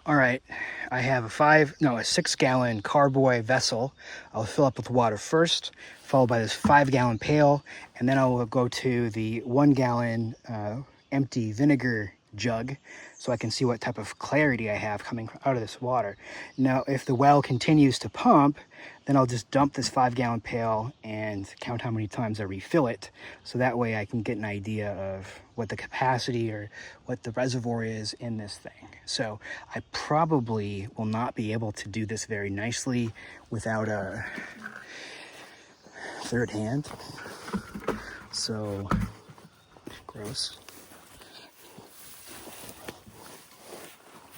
All right, I have a 6-gallon carboy vessel. I'll fill up with water first, followed by this 5-gallon pail, and then I will go to the 1-gallon empty vinegar jug so I can see what type of clarity I have coming out of this water. Now, if the well continues to pump, then I'll just dump this 5-gallon pail and count how many times I refill it. So that way I can get an idea of what the capacity or what the reservoir is in this thing. So I probably will not be able to do this very nicely without a third hand. So gross.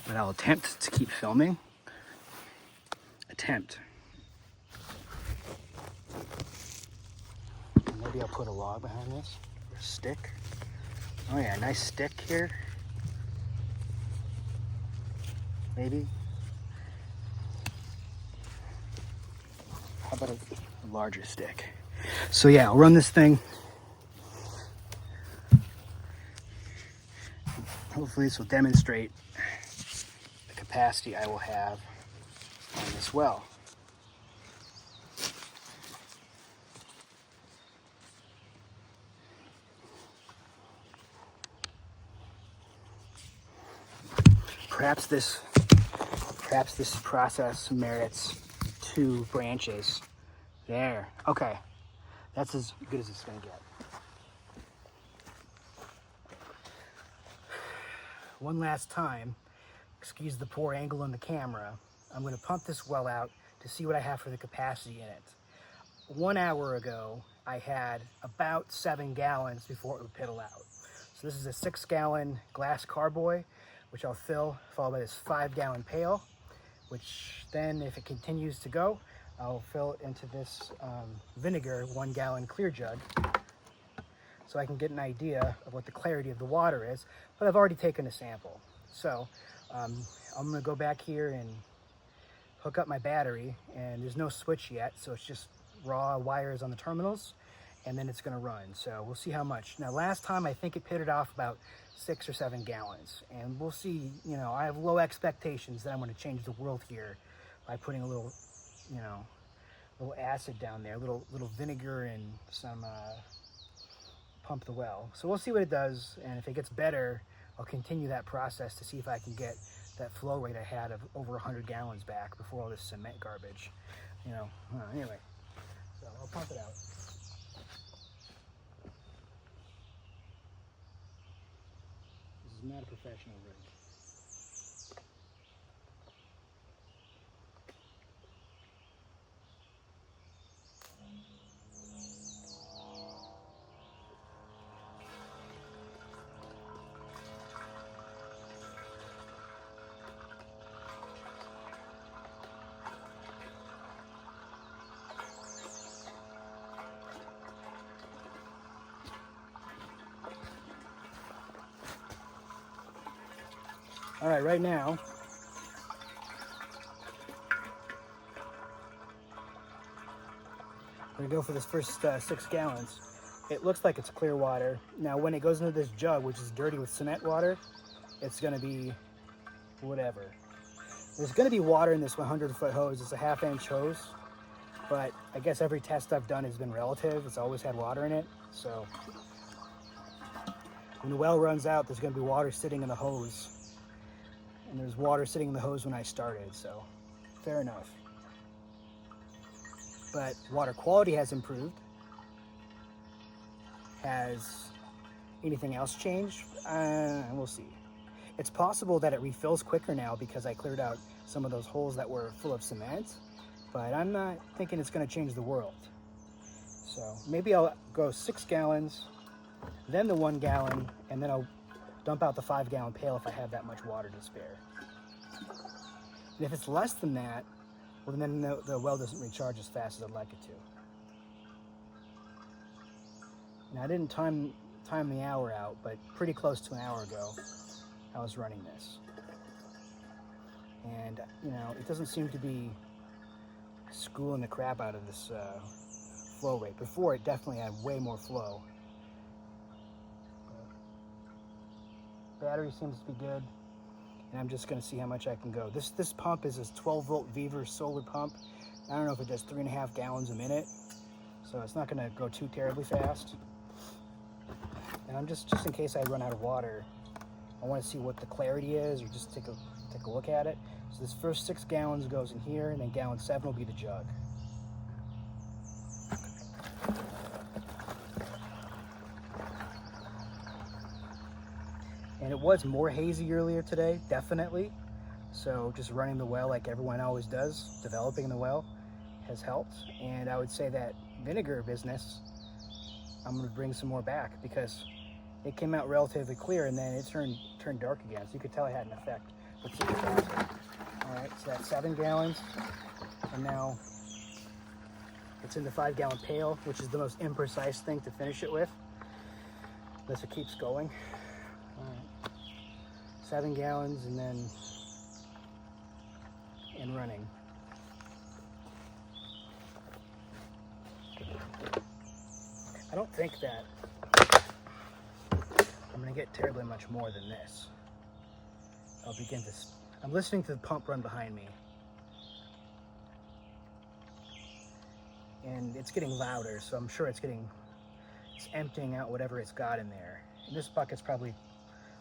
But I'll attempt to keep filming. Maybe I'll put a log behind this, or a stick. Oh yeah, nice stick here. Maybe. How about a larger stick? So yeah, I'll run this thing. Hopefully this will demonstrate the capacity I will have on this well. Perhaps this process merits 2 branches. There. Okay. That's as good as it's gonna get. One last time, excuse the poor angle on the camera, I'm gonna pump this well out to see what I have for the capacity in it. 1 hour ago, I had about 7 gallons before it would piddle out. So this is a 6-gallon glass carboy, which I'll fill, followed by this 5-gallon pail, which then, if it continues to go, I'll fill it into this vinegar 1-gallon clear jug, so I can get an idea of what the clarity of the water is, but I've already taken a sample. So I'm gonna go back here and hook up my battery, and there's no switch yet, so it's just raw wires on the terminals, and then it's gonna run. So we'll see how much. Now last time I think it pitted off about 6 or 7 gallons, and we'll see. You know, I have low expectations that I'm gonna change the world here by putting a little, little acid down there, little vinegar and some pump the well. So we'll see what it does, and if it gets better, I'll continue that process to see if I can get that flow rate I had of over 100 gallons back before all this cement garbage. Anyway, so I'll pump it out. This is not a professional rig. All right, right now, we're gonna go for this first 6 gallons. It looks like it's clear water. Now, when it goes into this jug, which is dirty with cement water, it's gonna be whatever. There's gonna be water in this 100-foot hose. It's a 1/2-inch hose, but I guess every test I've done has been relative. It's always had water in it, so when the well runs out, there's gonna be water sitting in the hose. And there's water sitting in the hose when I started, so fair enough. But water quality has improved. Has anything else changed? We'll see. It's possible that it refills quicker now because I cleared out some of those holes that were full of cement, but I'm not thinking it's gonna change the world. So maybe I'll go 6 gallons, then the 1 gallon, and then I'll dump out the 5-gallon pail if I have that much water to spare. And if it's less than that, well, then the well doesn't recharge as fast as I'd like it to. Now, I didn't time the hour out, but pretty close to an hour ago, I was running this. And, it doesn't seem to be schooling the crap out of this flow rate. Before, it definitely had way more flow. Battery seems to be good. and I'm just going to see how much I can go. This pump is a 12-volt Vinegar solar pump. I don't know if it does 3.5 gallons a minute, so it's not going to go too terribly fast. And I'm just in case I run out of water, I want to see what the clarity is, or just take a look at it. So this first 6 gallons goes in here, and then gallon 7 will be the jug. And it was more hazy earlier today, definitely. So just running the well like everyone always does, developing the well, has helped. And I would say that vinegar business, I'm going to bring some more back, because it came out relatively clear and then it turned dark again. So you could tell it had an effect. Let's see what's happening. All right, so that's 7 gallons. And now it's in the 5-gallon pail, which is the most imprecise thing to finish it with, unless it keeps going. All right. 7 gallons and running. I don't think that I'm going to get terribly much more than this. I'm listening to the pump run behind me. And it's getting louder, so I'm sure it's emptying out whatever it's got in there. And this bucket's probably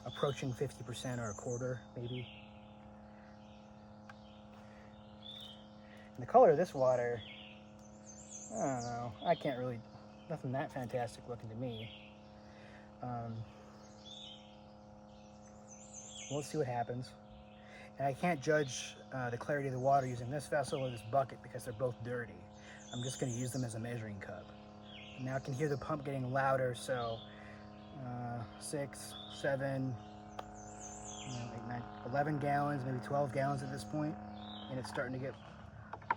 approaching 50% or a quarter, maybe. And the color of this water, I don't know. I can't really, nothing that fantastic looking to me. We'll see what happens. And I can't judge the clarity of the water using this vessel or this bucket because they're both dirty. I'm just going to use them as a measuring cup. And now I can hear the pump getting louder, so 6, 7, 8, 9, 11 gallons, maybe 12 gallons at this point. And it's starting to get,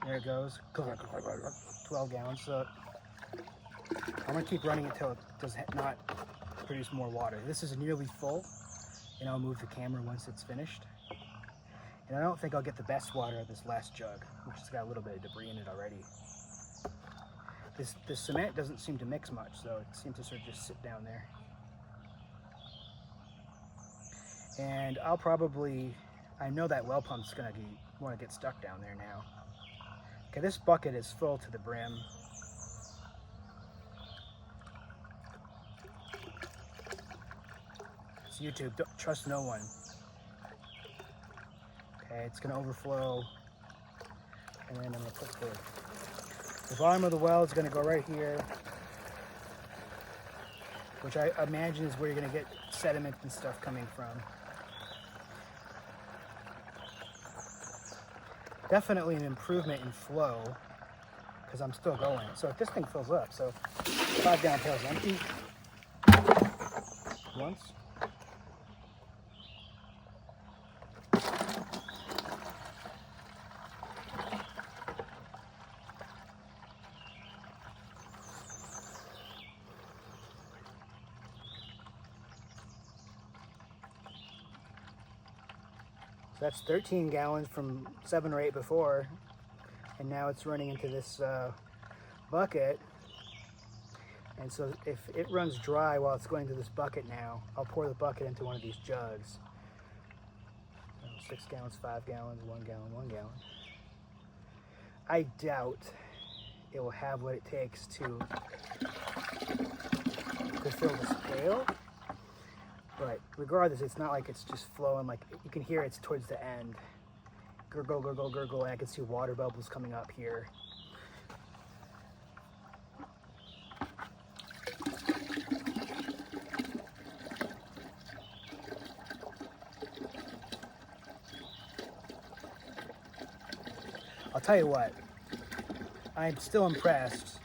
there it goes, 12 gallons. So I'm going to keep running it until it does not produce more water. This is nearly full, and I'll move the camera once it's finished. And I don't think I'll get the best water out of this last jug, which has got a little bit of debris in it already. This cement doesn't seem to mix much, so it seems to sort of just sit down there. And I'll probably, I know that well pump's gonna want to get stuck down there now. Okay, this bucket is full to the brim. It's YouTube, don't trust no one. Okay, it's gonna overflow, and then I'm gonna put the bottom of the well is gonna go right here, which I imagine is where you're gonna get sediment and stuff coming from. Definitely an improvement in flow, because I'm still going. So if this thing fills up, so 5-gallon pail is empty once. So that's 13 gallons from 7 or 8 before, and now it's running into this bucket. And so if it runs dry while it's going to this bucket now, I'll pour the bucket into one of these jugs. 6 gallons, 5 gallons, 1 gallon, 1 gallon. I doubt it will have what it takes to fill this pail. But regardless, it's not like it's just flowing, like you can hear it's towards the end. Gurgle, gurgle, gurgle, and I can see water bubbles coming up here. I'll tell you what, I'm still impressed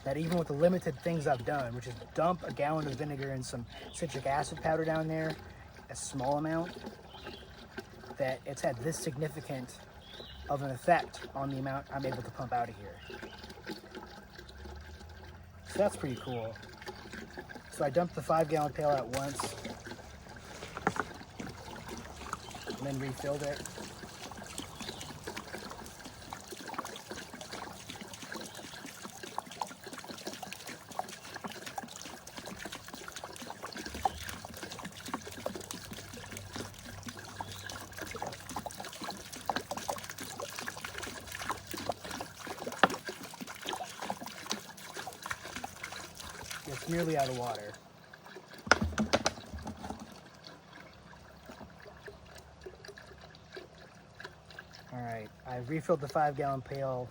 that even with the limited things I've done, which is dump a gallon of vinegar and some citric acid powder down there, a small amount, that it's had this significant of an effect on the amount I'm able to pump out of here. So that's pretty cool. So I dumped the 5-gallon pail out once, and then refilled it. nearly out of water. All right, I've refilled the 5-gallon pail.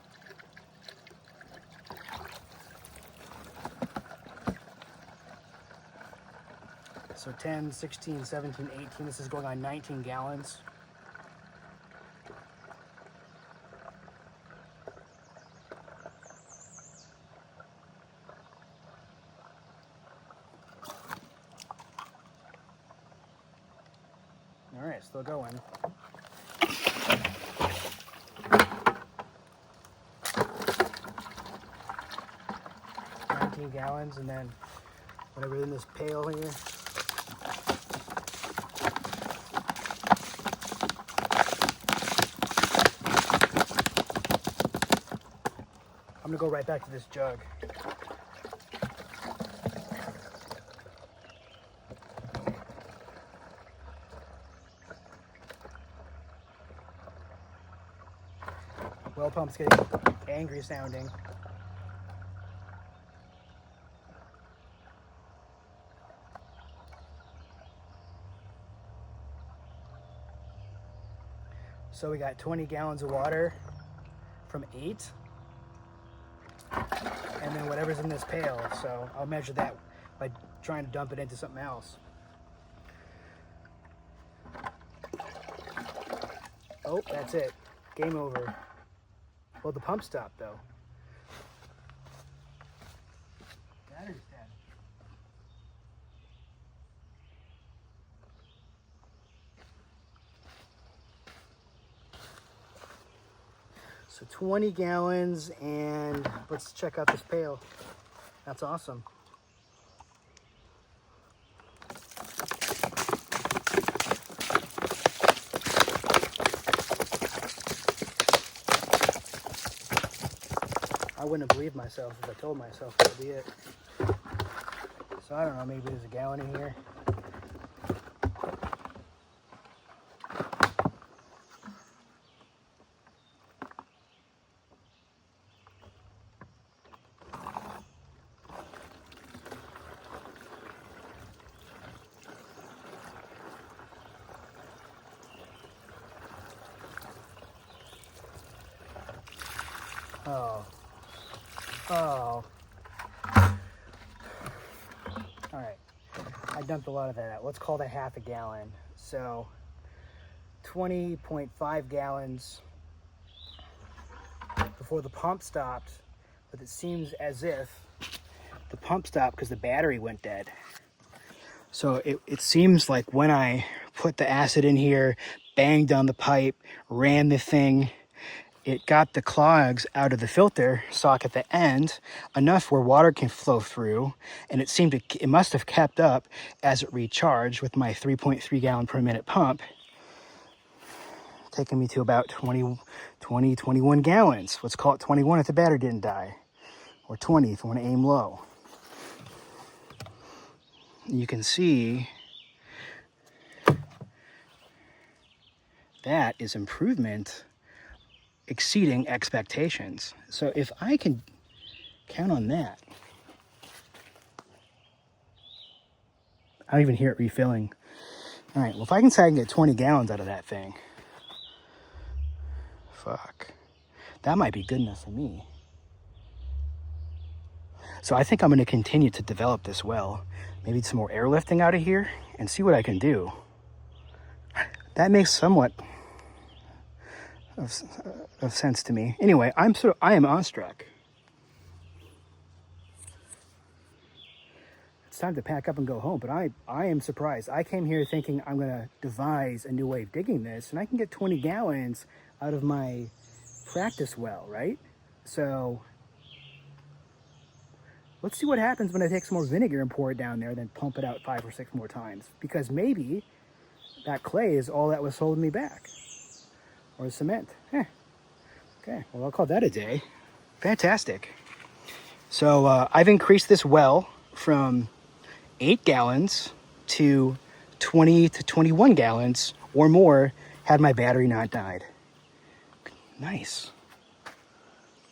So 10, 16, 17, 18, this is going on 19 gallons. All right, still going. Gallons, and then whatever's in this pail here. I'm gonna go right back to this jug. Well pump's getting angry sounding. So we got 20 gallons of water from 8. And then whatever's in this pail. So I'll measure that by trying to dump it into something else. Oh, that's it. Game over. Well, the pump stopped though. Battery's dead. So 20 gallons, and let's check out this pail. That's awesome. I wouldn't have believed myself if I told myself that would be it. So I don't know, maybe there's a gallon in here. Oh. Oh. All right. I dumped a lot of that out. Let's call that half a gallon. So 20.5 gallons before the pump stopped, but it seems as if the pump stopped because the battery went dead. So it seems like when I put the acid in here, banged on the pipe, ran the thing, it got the clogs out of the filter socket at the end, enough where water can flow through, and it must have kept up as it recharged with my 3.3 gallon per minute pump, taking me to about 21 gallons. Let's call it 21 if the battery didn't die, or 20 if you want to aim low. You can see that is improvement exceeding expectations. So if I can count on that, I don't even hear it refilling. All right, well, if I can say I can get 20 gallons out of that thing, fuck, that might be good enough for me. So I think I'm going to continue to develop this well, maybe some more airlifting out of here and see what I can do. That makes somewhat of sense to me. Anyway, I am awestruck. It's time to pack up and go home, but I am surprised. I came here thinking I'm going to devise a new way of digging this, and I can get 20 gallons out of my practice well, right? So let's see what happens when I take some more vinegar and pour it down there, then pump it out 5 or 6 more times, because maybe that clay is all that was holding me back. Or cement. Okay, well, I'll call that a day. Fantastic. So I've increased this well from 8 gallons to 20 to 21 gallons or more had my battery not died. Nice.